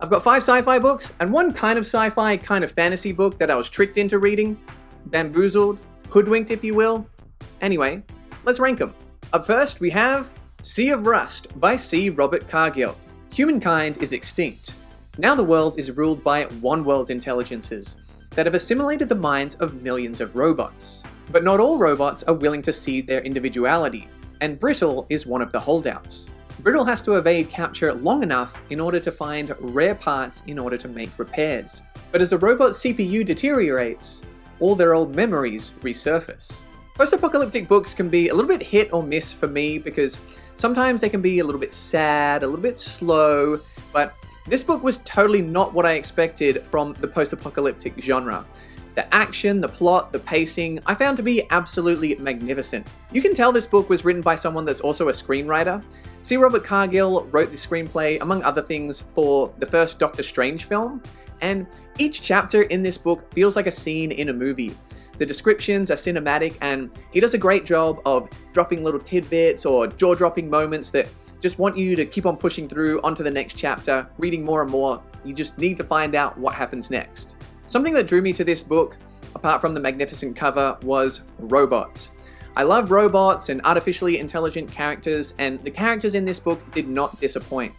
I've got 5 sci-fi books and one kind of sci-fi, kind of fantasy book that I was tricked into reading, bamboozled, hoodwinked if you will. Anyway, let's rank them. Up first we have Sea of Rust by C. Robert Cargill. Humankind is extinct. Now the world is ruled by one-world intelligences that have assimilated the minds of millions of robots. But not all robots are willing to cede their individuality, and Brittle is one of the holdouts. Brittle has to evade capture long enough in order to find rare parts in order to make repairs. But as a robot's CPU deteriorates, all their old memories resurface. Post-apocalyptic books can be a little bit hit or miss for me because sometimes they can be a little bit sad, a little bit slow, but this book was totally not what I expected from the post-apocalyptic genre. The action, the plot, the pacing, I found to be absolutely magnificent. You can tell this book was written by someone that's also a screenwriter. C. Robert Cargill wrote the screenplay, among other things, for the first Doctor Strange film, and each chapter in this book feels like a scene in a movie. The descriptions are cinematic, and he does a great job of dropping little tidbits or jaw-dropping moments that just want you to keep on pushing through onto the next chapter, reading more and more. You just need to find out what happens next. Something that drew me to this book, apart from the magnificent cover, was robots. I love robots and artificially intelligent characters, and the characters in this book did not disappoint.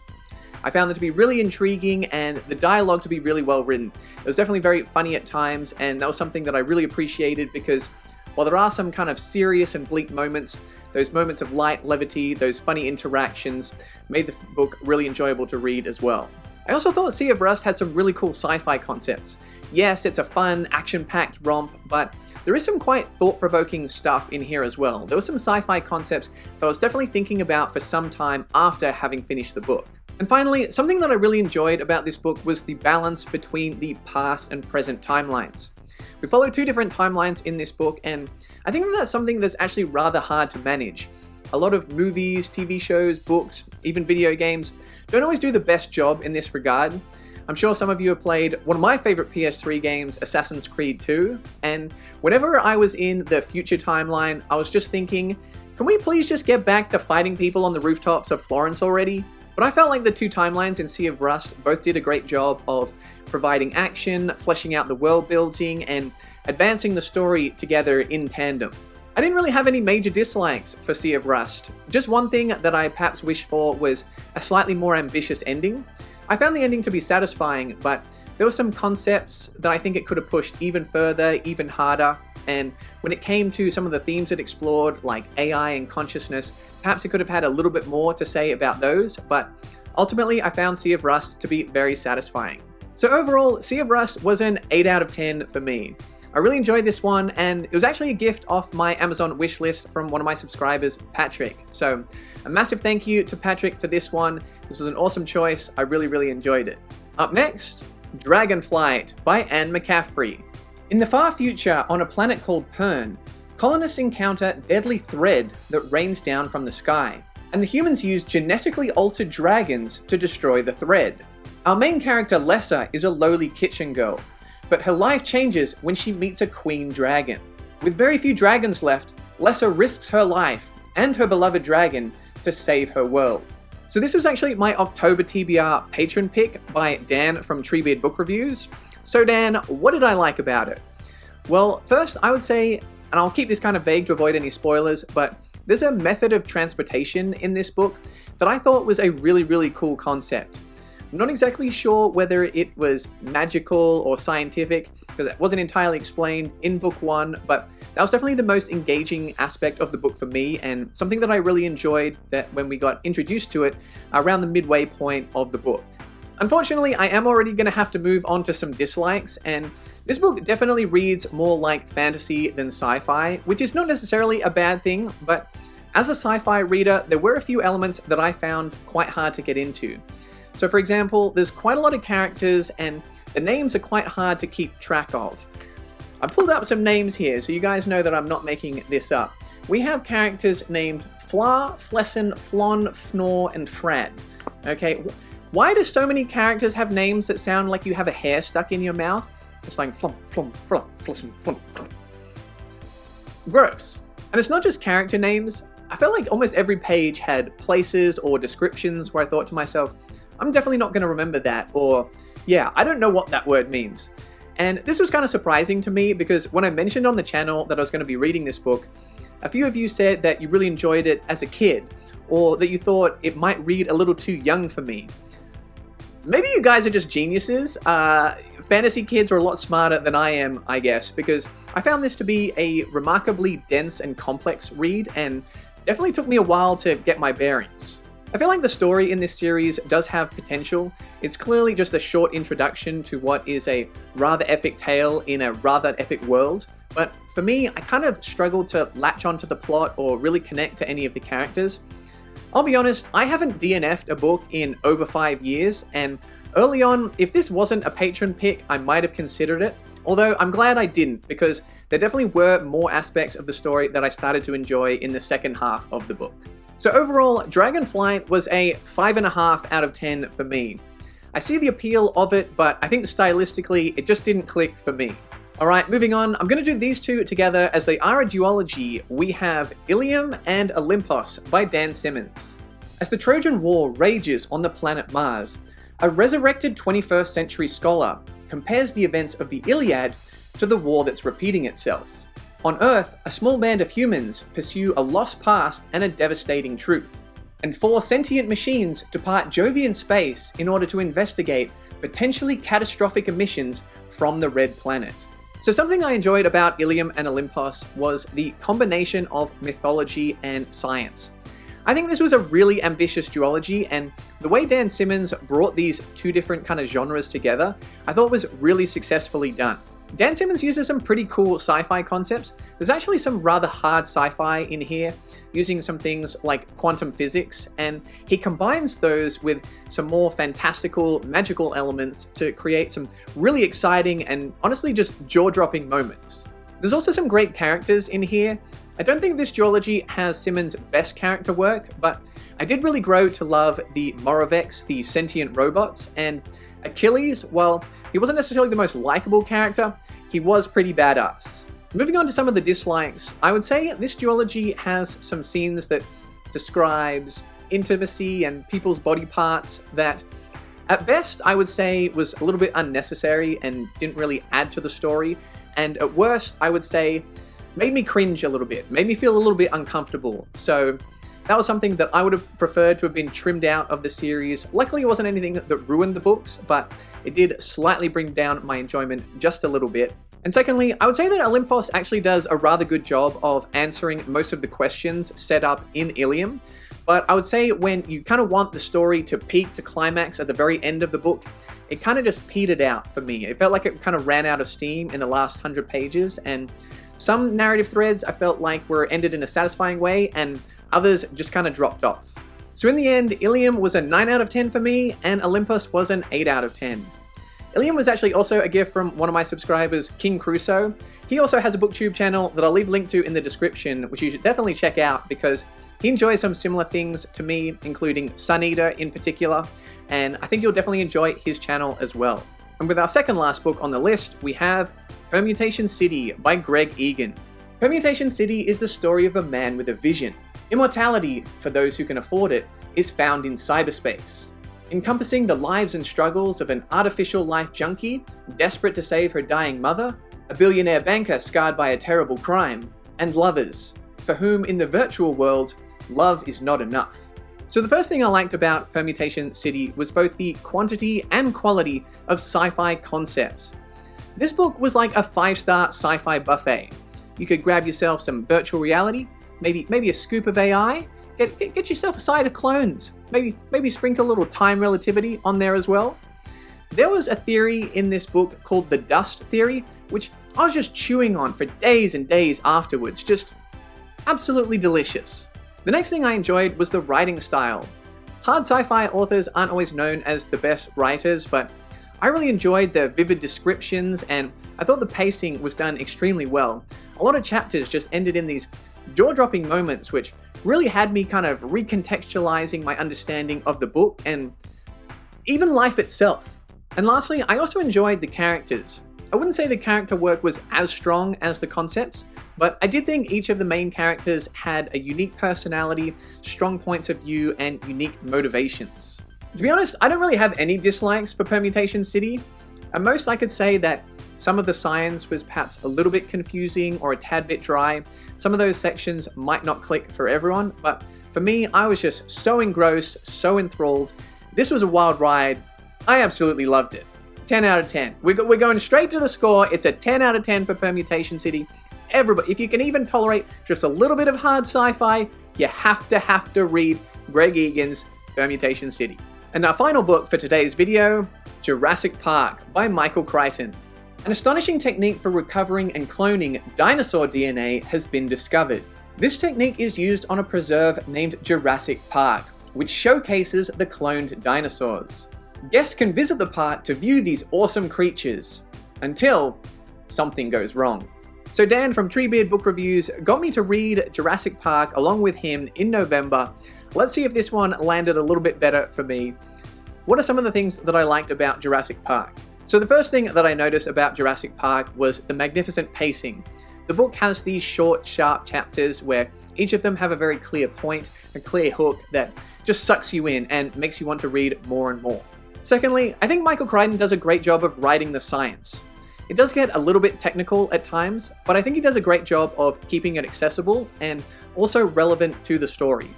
I found them to be really intriguing and the dialogue to be really well written. It was definitely very funny at times, and that was something that I really appreciated because while there are some kind of serious and bleak moments, those moments of light levity, those funny interactions, made the book really enjoyable to read as well. I also thought Sea of Rust had some really cool sci-fi concepts. Yes, it's a fun, action-packed romp, but there is some quite thought-provoking stuff in here as well. There were some sci-fi concepts that I was definitely thinking about for some time after having finished the book. And finally, something that I really enjoyed about this book was the balance between the past and present timelines. We follow 2 different timelines in this book, and I think that's something that's actually rather hard to manage. A lot of movies, TV shows, books, even video games don't always do the best job in this regard. I'm sure some of you have played one of my favorite PS3 games, Assassin's Creed 2, and whenever I was in the future timeline, I was just thinking, can we please just get back to fighting people on the rooftops of Florence already? But I felt like the 2 timelines in Sea of Rust both did a great job of providing action, fleshing out the world building, and advancing the story together in tandem. I didn't really have any major dislikes for Sea of Rust. Just one thing that I perhaps wished for was a slightly more ambitious ending. I found the ending to be satisfying, but there were some concepts that I think it could have pushed even further, even harder, and when it came to some of the themes it explored, like AI and consciousness, perhaps it could have had a little bit more to say about those, but ultimately I found Sea of Rust to be very satisfying. So overall, Sea of Rust was an 8 out of 10 for me. I really enjoyed this one, and it was actually a gift off my Amazon wishlist from one of my subscribers, Patrick. So a massive thank you to Patrick for this one. This was an awesome choice. I really enjoyed it. Up next, Dragonflight by Anne McCaffrey. In the far future, on a planet called Pern, colonists encounter deadly thread that rains down from the sky, and the humans use genetically altered dragons to destroy the thread. Our main character, Lessa, is a lowly kitchen girl, but her life changes when she meets a queen dragon. With very few dragons left, Lessa risks her life and her beloved dragon to save her world. So this was actually my October TBR patron pick by Dan from Treebeard Book Reviews. So Dan, what did I like about it? Well, first I would say, and I'll keep this kind of vague to avoid any spoilers, but there's a method of transportation in this book that I thought was a really cool concept. I'm not exactly sure whether it was magical or scientific, because it wasn't entirely explained in book 1, but that was definitely the most engaging aspect of the book for me, and something that I really enjoyed that when we got introduced to it around the midway point of the book. Unfortunately, I am already going to have to move on to some dislikes, and this book definitely reads more like fantasy than sci-fi, which is not necessarily a bad thing, but as a sci-fi reader, there were a few elements that I found quite hard to get into. So for example, there's quite a lot of characters and the names are quite hard to keep track of. I pulled up some names here so you guys know that I'm not making this up. We have characters named Fla, Flessen, Flon, Fnor, and Frad. Okay, why do so many characters have names that sound like you have a hair stuck in your mouth? It's like flum, flum, flum, flessen, flum, flum. Gross. And it's not just character names. I felt like almost every page had places or descriptions where I thought to myself, I'm definitely not going to remember that, or yeah, I don't know what that word means. And this was kind of surprising to me because when I mentioned on the channel that I was going to be reading this book, a few of you said that you really enjoyed it as a kid, or that you thought it might read a little too young for me. Maybe you guys are just geniuses. Fantasy kids are a lot smarter than I am, I guess, because I found this to be a remarkably dense and complex read, and definitely took me a while to get my bearings. I feel like the story in this series does have potential. It's clearly just a short introduction to what is a rather epic tale in a rather epic world, but for me, I kind of struggled to latch onto the plot or really connect to any of the characters. I'll be honest, I haven't DNF'd a book in over 5 years, and early on, if this wasn't a patron pick, I might have considered it, although I'm glad I didn't, because there definitely were more aspects of the story that I started to enjoy in the second half of the book. So overall, Dragonflight was a 5.5 out of 10 for me. I see the appeal of it, but I think stylistically, it just didn't click for me. Alright, moving on, I'm going to do these two together as they are a duology. We have Ilium and Olympos by Dan Simmons. As the Trojan War rages on the planet Mars, a resurrected 21st century scholar compares the events of the Iliad to the war that's repeating itself. On Earth, a small band of humans pursue a lost past and a devastating truth, and 4 sentient machines depart Jovian space in order to investigate potentially catastrophic emissions from the Red Planet. So something I enjoyed about Ilium and Olympos was the combination of mythology and science. I think this was a really ambitious duology, and the way Dan Simmons brought these two different kind of genres together, I thought was really successfully done. Dan Simmons uses some pretty cool sci-fi concepts. There's actually some rather hard sci-fi in here, using some things like quantum physics, and he combines those with some more fantastical, magical elements to create some really exciting and honestly just jaw-dropping moments. There's also some great characters in here. I don't think this duology has Simmons' best character work, but I did really grow to love the Morovex, the sentient robots, and Achilles, while he wasn't necessarily the most likable character, he was pretty badass. Moving on to some of the dislikes, I would say this duology has some scenes that describes intimacy and people's body parts that, at best, I would say was a little bit unnecessary and didn't really add to the story, and at worst, I would say made me cringe a little bit, made me feel a little bit uncomfortable. So that was something that I would have preferred to have been trimmed out of the series. Luckily, it wasn't anything that ruined the books, but it did slightly bring down my enjoyment just a little bit. And secondly, I would say that Olympos actually does a rather good job of answering most of the questions set up in Ilium. But I would say when you kind of want the story to peak to climax at the very end of the book, it kind of just petered out for me. It felt like it kind of ran out of steam in the last 100 pages, and some narrative threads I felt like were ended in a satisfying way, and others just kind of dropped off. So in the end, Ilium was a 9 out of 10 for me, and Olympos was an 8 out of 10. Ilium was actually also a gift from one of my subscribers, King Crusoe. He also has a booktube channel that I'll leave linked to in the description, which you should definitely check out because he enjoys some similar things to me, including Sun Eater in particular, and I think you'll definitely enjoy his channel as well. And with our second last book on the list, we have Permutation City by Greg Egan. Permutation City is the story of a man with a vision. Immortality, for those who can afford it, is found in cyberspace. Encompassing the lives and struggles of an artificial life junkie desperate to save her dying mother, a billionaire banker scarred by a terrible crime, and lovers, for whom in the virtual world, love is not enough. So the first thing I liked about Permutation City was both the quantity and quality of sci-fi concepts. This book was like a 5-star sci-fi buffet. You could grab yourself some virtual reality, maybe a scoop of AI, get yourself a side of clones, maybe sprinkle a little time relativity on there as well. There was a theory in this book called the dust theory, which I was just chewing on for days and days afterwards, just absolutely delicious. The next thing I enjoyed was the writing style. Hard sci-fi authors aren't always known as the best writers, but I really enjoyed the vivid descriptions, and I thought the pacing was done extremely well. A lot of chapters just ended in these jaw-dropping moments which really had me kind of recontextualizing my understanding of the book and even life itself. And lastly, I also enjoyed the characters. I wouldn't say the character work was as strong as the concepts, but I did think each of the main characters had a unique personality, strong points of view, and unique motivations. To be honest, I don't really have any dislikes for Permutation City. At most, I could say that some of the science was perhaps a little bit confusing or a tad bit dry. Some of those sections might not click for everyone, but for me, I was just so engrossed, so enthralled. This was a wild ride. I absolutely loved it. 10 out of 10. We're going straight to the score. It's a 10 out of 10 for Permutation City. Everybody, if you can even tolerate just a little bit of hard sci-fi, you have to read Greg Egan's Permutation City. And our final book for today's video, Jurassic Park by Michael Crichton. An astonishing technique for recovering and cloning dinosaur DNA has been discovered. This technique is used on a preserve named Jurassic Park, which showcases the cloned dinosaurs. Guests can visit the park to view these awesome creatures, until something goes wrong. So Dan from Treebeard Book Reviews got me to read Jurassic Park along with him in November. Let's see if this one landed a little bit better for me. What are some of the things that I liked about Jurassic Park? So the first thing that I noticed about Jurassic Park was the magnificent pacing. The book has these short, sharp chapters where each of them have a very clear point, a clear hook that just sucks you in and makes you want to read more and more. Secondly, I think Michael Crichton does a great job of writing the science. It does get a little bit technical at times, but I think he does a great job of keeping it accessible and also relevant to the story.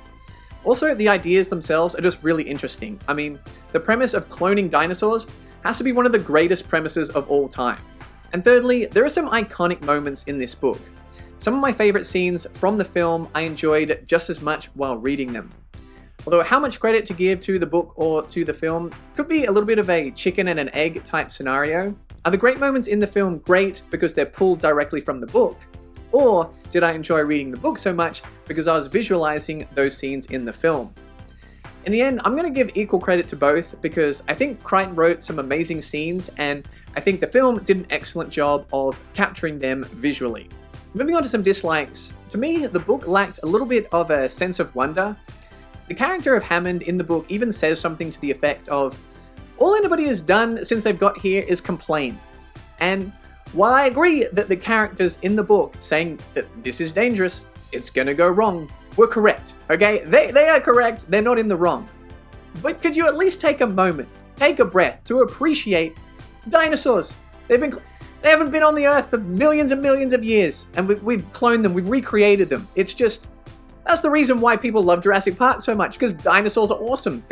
Also, the ideas themselves are just really interesting. I mean, the premise of cloning dinosaurs has to be one of the greatest premises of all time. And thirdly, there are some iconic moments in this book. Some of my favorite scenes from the film I enjoyed just as much while reading them. Although how much credit to give to the book or to the film could be a little bit of a chicken and an egg type scenario. Are the great moments in the film great because they're pulled directly from the book? Or did I enjoy reading the book so much because I was visualizing those scenes in the film? In the end, I'm going to give equal credit to both because I think Crichton wrote some amazing scenes and I think the film did an excellent job of capturing them visually. Moving on to some dislikes, to me the book lacked a little bit of a sense of wonder. The character of Hammond in the book even says something to the effect of, all anybody has done since they've got here is complain. And while I agree that the characters in the book saying that this is dangerous, it's gonna go wrong, were correct, okay? They are correct, they're not in the wrong. But could you at least take a moment, take a breath to appreciate dinosaurs? They haven't been on the earth for millions and millions of years, and we've cloned them, we've recreated them. It's just, that's the reason why people love Jurassic Park so much, because dinosaurs are awesome.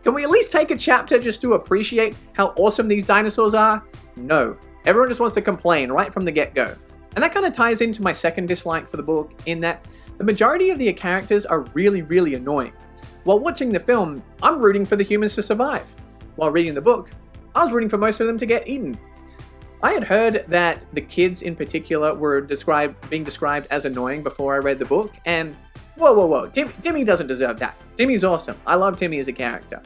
Can we at least take a chapter just to appreciate how awesome these dinosaurs are? No. Everyone just wants to complain right from the get-go. And that kind of ties into my second dislike for the book, in that the majority of the characters are really, really annoying. While watching the film, I'm rooting for the humans to survive. While reading the book, I was rooting for most of them to get eaten. I had heard that the kids in particular were being described as annoying before I read the book, and whoa. Timmy doesn't deserve that. Timmy's awesome. I love Timmy as a character.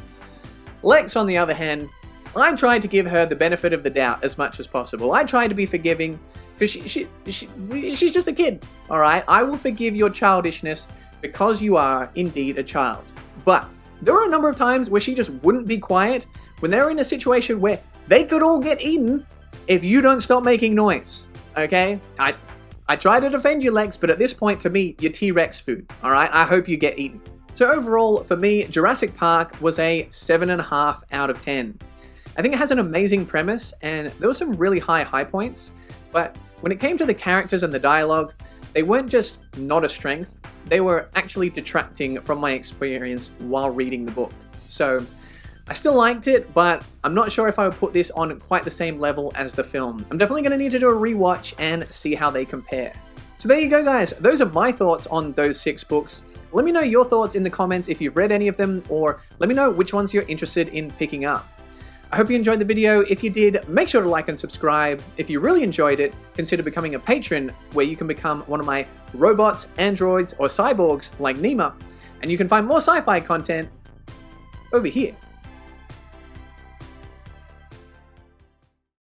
Lex, on the other hand, I tried to give her the benefit of the doubt as much as possible. I tried to be forgiving, because she's just a kid, alright? I will forgive your childishness because you are indeed a child. But there were a number of times where she just wouldn't be quiet when they were in a situation where they could all get eaten if you don't stop making noise, okay? I try to defend you, Lex, but at this point, to me, you're T-Rex food, alright? I hope you get eaten. So overall, for me, Jurassic Park was a 7.5 out of 10. I think it has an amazing premise, and there were some really high points, but when it came to the characters and the dialogue, they weren't just not a strength, they were actually detracting from my experience while reading the book. So I still liked it, but I'm not sure if I would put this on quite the same level as the film. I'm definitely going to need to do a rewatch and see how they compare. So there you go, guys. Those are my thoughts on those 6 books. Let me know your thoughts in the comments if you've read any of them, or let me know which ones you're interested in picking up. I hope you enjoyed the video. If you did, make sure to like and subscribe. If you really enjoyed it, consider becoming a patron, where you can become one of my robots, androids, or cyborgs like Nima, and you can find more sci-fi content over here.